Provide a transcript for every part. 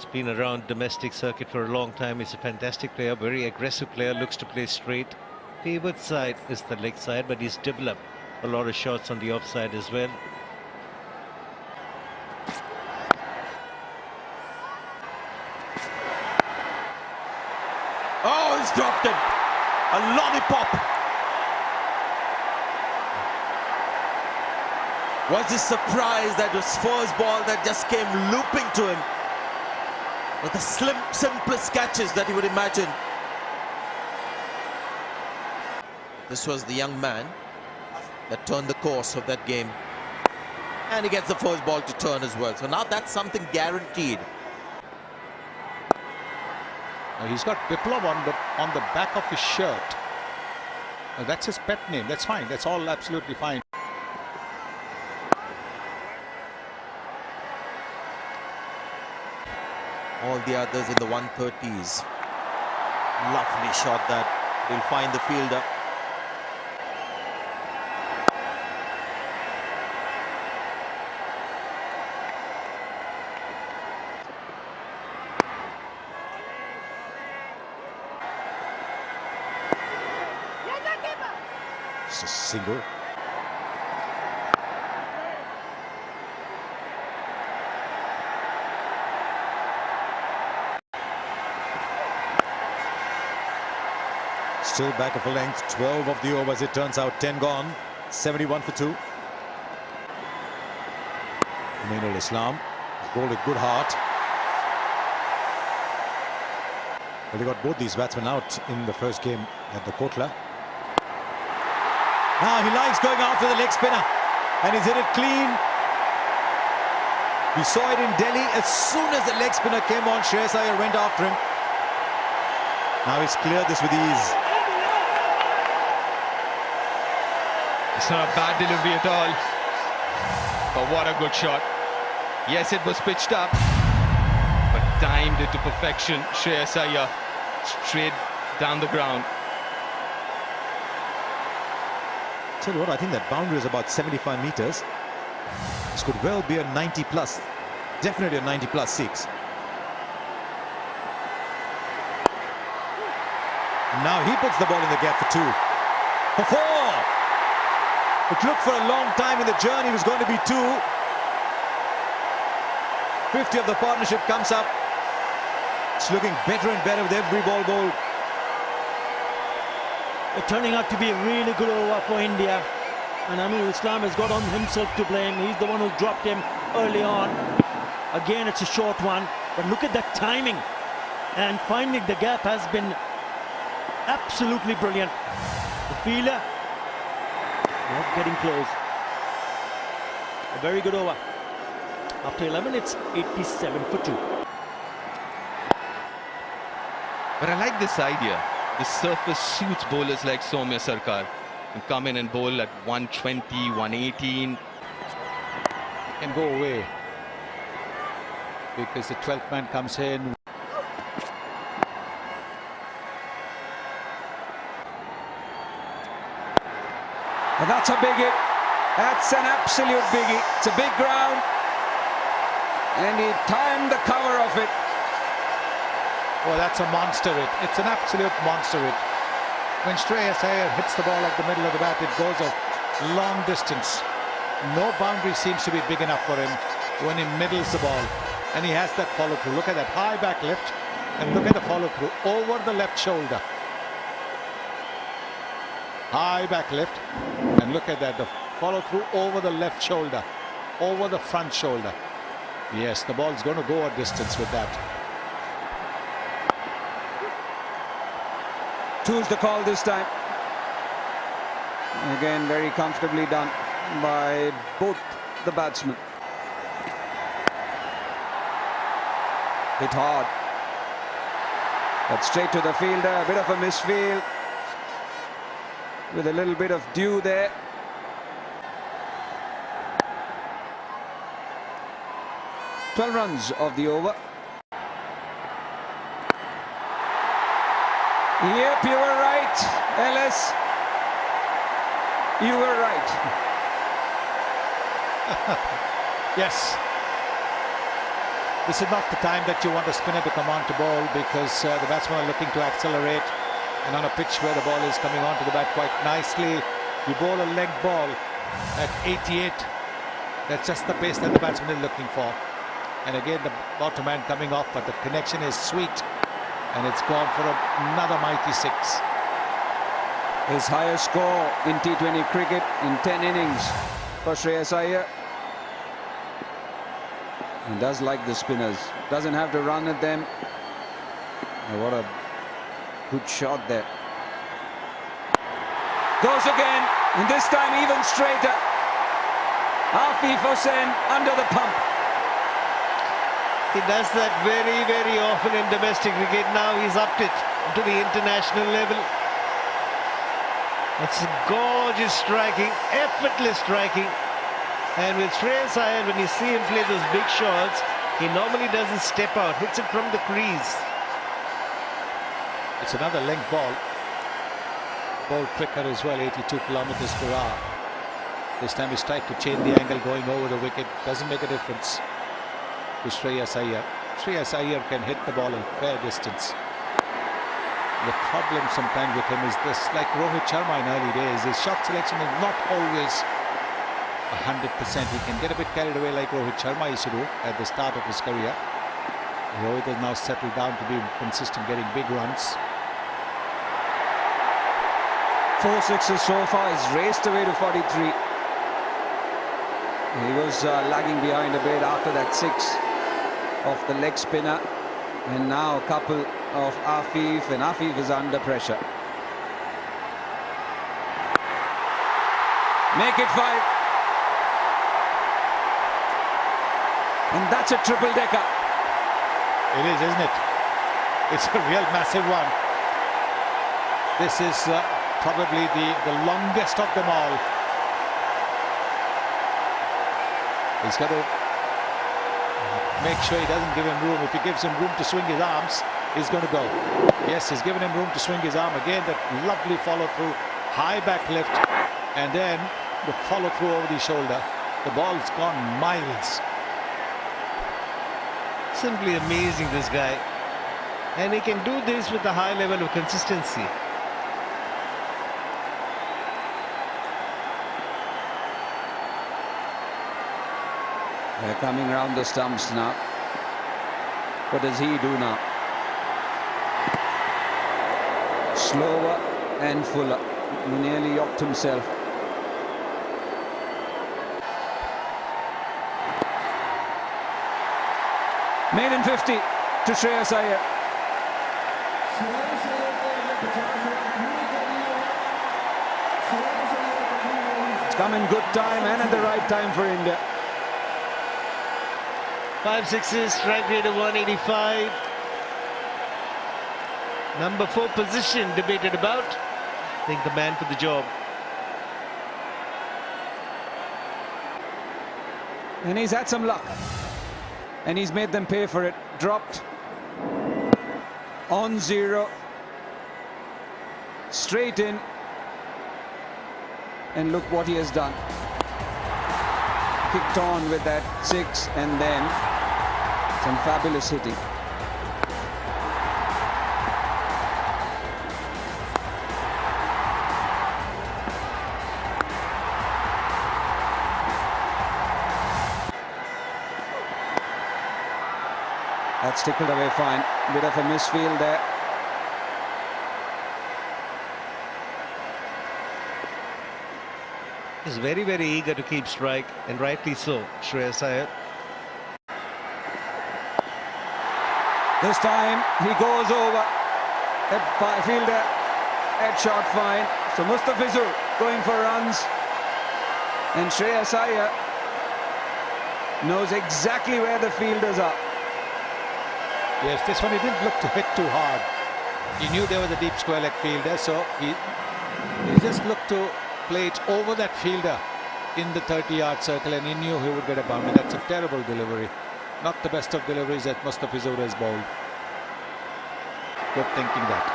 He's been around domestic circuit for a long time. He's a fantastic player, very aggressive player, looks to play straight. Favoured side is the leg side, but he's developed a lot of shots on the offside as well. Oh, he's dropped it. A lollipop. Was he surprised that his first ball that just came looping to him with the simplest catches that he would imagine. This was the young man that turned the course of that game. And he gets the first ball to turn as well. So now that's something guaranteed. He's got Biplov on the back of his shirt. That's his pet name. That's fine. That's all absolutely fine. All the others in the 130s. Lovely shot that will find the fielder. It's a single. Still back of a length, 12 of the overs, it turns out, 10 gone, 71 for 2. Mainul Islam has bowled with good heart. Well, they got both these batsmen out in the first game at the Kotla. Now he likes going after the leg spinner, and he's hit it clean. We saw it in Delhi. As soon as the leg spinner came on, Shreyas Iyer went after him. Now he's cleared this with ease. It's not a bad delivery at all, but what a good shot. Yes, it was pitched up, but timed it to perfection. Shreyas Iyer straight down the ground. Tell you what, I think that boundary is about 75 meters. This could well be a 90 plus, definitely a 90 plus 6. And now he puts the ball in the gap for 2. For 4! It looked for a long time in the journey, it was going to be 2. 50 of the partnership comes up. It's looking better and better with every ball bowled. It's turning out to be a really good over for India. And Aminul Islam has got on himself to blame. He's the one who dropped him early on. Again, it's a short one. But look at that timing. And finding the gap has been absolutely brilliant. The fielder not getting close. A very good over. After 11, it's 87 for 2. But I like this idea. The surface suits bowlers like Soumya Sarkar and come in and bowl at 120, 118. Can go away because the 12th man comes in. And that's a biggie. That's an absolute biggie. It's a big ground. And he timed the cover of it. Oh, that's a monster hit. It's an absolute monster hit. When Shreyas Iyer hits the ball at the middle of the bat, it goes a long distance. No boundary seems to be big enough for him when he middles the ball. And he has that follow through. Look at that high back lift. And look at the follow through over the left shoulder. High back lift. And look at that, the follow through over the left shoulder. Over the front shoulder. Yes, the ball's going to go a distance with that. 2's the call this time. Again, very comfortably done by both the batsmen. Hit hard. But straight to the fielder, a bit of a misfield. With a little bit of dew there. "12 runs of the over. Yep, you were right, Ellis. You were right. Yes. This is not the time that you want a spinner to come on to bowl, because the batsmen are looking to accelerate, and on a pitch where the ball is coming onto the bat quite nicely, you bowl a leg ball at 88. That's just the pace that the batsman is looking for. And again, the bottom man coming off, but the connection is sweet, and it's gone for another mighty 6. His highest score in T20 cricket in 10 innings for Shreyas Iyer. He does like the spinners, doesn't have to run at them. Oh, what a good shot there. Goes again, and this time even straighter. Afif Hussain under the pump. He does that very, very often in domestic cricket. Now he's upped it to the international level. It's gorgeous striking, effortless striking. And with Shreyas Iyer, when you see him play those big shots, he normally doesn't step out, hits it from the crease. It's another length ball. Ball quicker as well, 82 kilometers per hour. This time he's tried to change the angle going over the wicket. Doesn't make a difference to Shreyas Iyer. Shreyas Iyer can hit the ball a fair distance. The problem sometimes with him is this, like Rohit Sharma in early days, his shot selection is not always 100%. He can get a bit carried away like Rohit Sharma used to do at the start of his career. Rohit has now settled down to be consistent, getting big runs. 4 sixes so far. He's raced away to 43. He was lagging behind a bit after that 6 of the leg spinner, and now a couple of Afif, and Afif is under pressure. Make it 5. And that's a triple decker. It is, isn't it? It's a real massive one. This is probably the longest of them all. He's got to make sure he doesn't give him room. If he gives him room to swing his arms, he's going to go. Yes, he's given him room to swing his arm. Again, that lovely follow through, high back lift, and then the follow through over the shoulder. The ball's gone miles. Simply amazing, this guy. And he can do this with a high level of consistency. They're coming around the stumps now. What does he do now? Slower and fuller. He nearly yacked himself. Maiden 50 to Shreyas Iyer. It's come in good time and at the right time for India. 5 sixes, strike rate of 185. Number 4 position debated about. I think the man for the job. And he's had some luck. And he's made them pay for it. Dropped on 0. Straight in. And look what he has done. Kicked on with that 6 and then some fabulous hitting. That's tickled away fine. Bit of a misfield there. He's very, very eager to keep strike, and rightly so, Shreyas Iyer. This time he goes over. That fielder, head shot fine. So Mustafizur going for runs. And Shreyas Iyer knows exactly where the fielders are. Yes, this one he didn't look to hit too hard. He knew there was a deep square leg fielder, so he just looked to play it over that fielder in the 30-yard circle, and he knew he would get a boundary. That's a terrible delivery. Not the best of deliveries that Mustafizur has bowled. Good thinking that.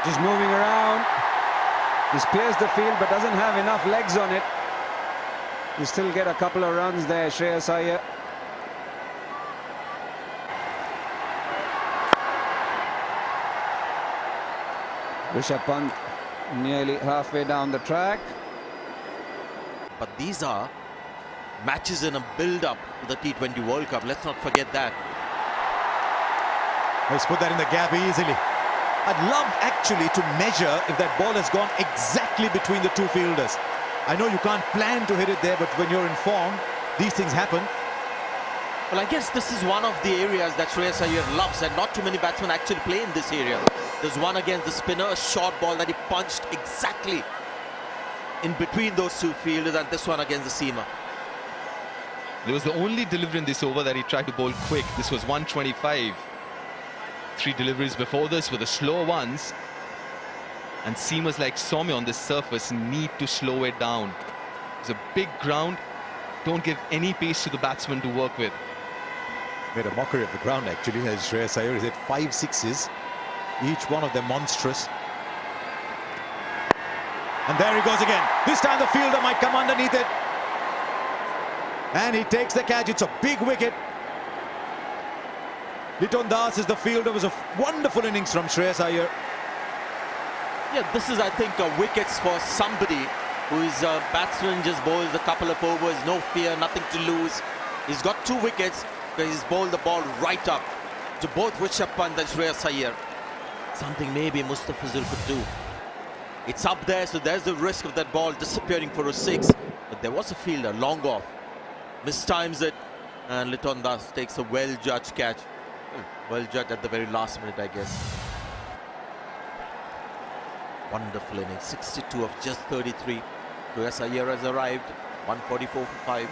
Just moving around. He spears the field but doesn't have enough legs on it. You still get a couple of runs there, Shreyas Iyer. Rishabh Pant nearly halfway down the track. But these are matches in a build-up to the T20 World Cup. Let's not forget that. He's put that in the gap easily. I'd love actually to measure if that ball has gone exactly between the two fielders. I know you can't plan to hit it there, but when you're in form, these things happen. Well, I guess this is one of the areas that Shreyas Iyer loves, and not too many batsmen actually play in this area. There's one against the spinner, a short ball that he punched exactly in between those two fielders, and this one against the seamer. It was the only delivery in this over that he tried to bowl quick. This was 125. 3 deliveries before this were the slow ones. And seamers like Soumya on this surface need to slow it down. It's a big ground. Don't give any pace to the batsman to work with. Made a mockery of the ground actually, as Shreyas Iyer has hit 5 sixes, each one of them monstrous. And there he goes again. This time the fielder might come underneath it. And he takes the catch. It's a big wicket. Liton Das is the fielder. It was a wonderful innings from Shreyas Iyer. Yeah, this is, I think, wickets for somebody who is a batsman, just bowls a couple of overs, no fear, nothing to lose. He's got 2 wickets because he's bowled the ball right up to both Rishabh Pant and Shreyas Iyer. Something maybe Mustafizur could do. It's up there, so there's the risk of that ball disappearing for a 6. But there was a fielder long off, mistimes it, and Liton Das takes a well-judged catch. Well judged at the very last minute, I guess. Wonderful innings, 62 of just 33. Shreyas Iyer has arrived, 144 for 5.